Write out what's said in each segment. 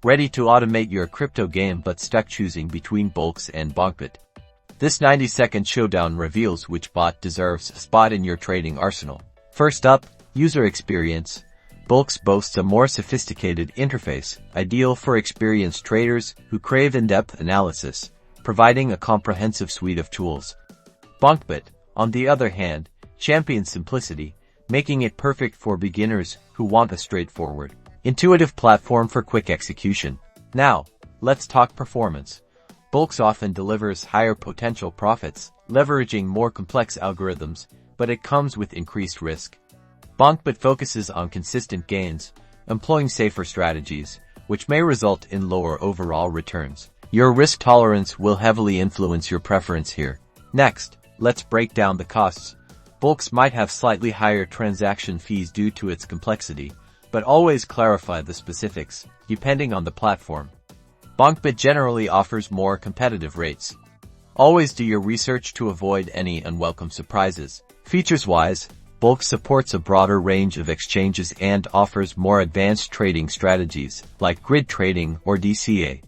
Ready to automate your crypto game but stuck choosing between Bullx and Bonkbot? This 90-second showdown reveals which bot deserves a spot in your trading arsenal. First up, user experience. Bullx boasts a more sophisticated interface, ideal for experienced traders who crave in-depth analysis, providing a comprehensive suite of tools. Bonkbot, on the other hand, champions simplicity, making it perfect for beginners who want a straightforward, intuitive platform for quick execution. Now, let's talk performance. Bullx often delivers higher potential profits, leveraging more complex algorithms, but it comes with increased risk. Bonkbot focuses on consistent gains, employing safer strategies, which may result in lower overall returns. Your risk tolerance will heavily influence your preference here. Next, let's break down the costs. Bullx might have slightly higher transaction fees due to its complexity, but always clarify the specifics, depending on the platform. Bonkbot generally offers more competitive rates. Always do your research to avoid any unwelcome surprises. Features-wise, Bullx supports a broader range of exchanges and offers more advanced trading strategies, like grid trading or DCA.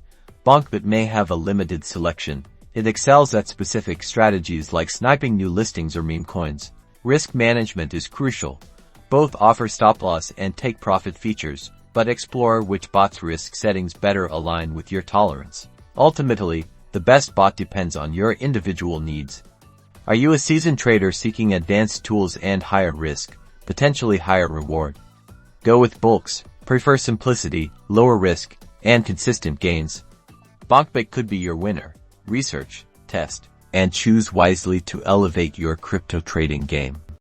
Bonkbot may have a limited selection. It excels at specific strategies like sniping new listings or meme coins. Risk management is crucial. Both offer stop-loss and take-profit features, but explore which bot's risk settings better align with your tolerance. Ultimately, the best bot depends on your individual needs. Are you a seasoned trader seeking advanced tools and higher risk, potentially higher reward? Go with Bullx. Prefer simplicity, lower risk, and consistent gains. Bonkbot could be your winner. Research, test, and choose wisely to elevate your crypto trading game.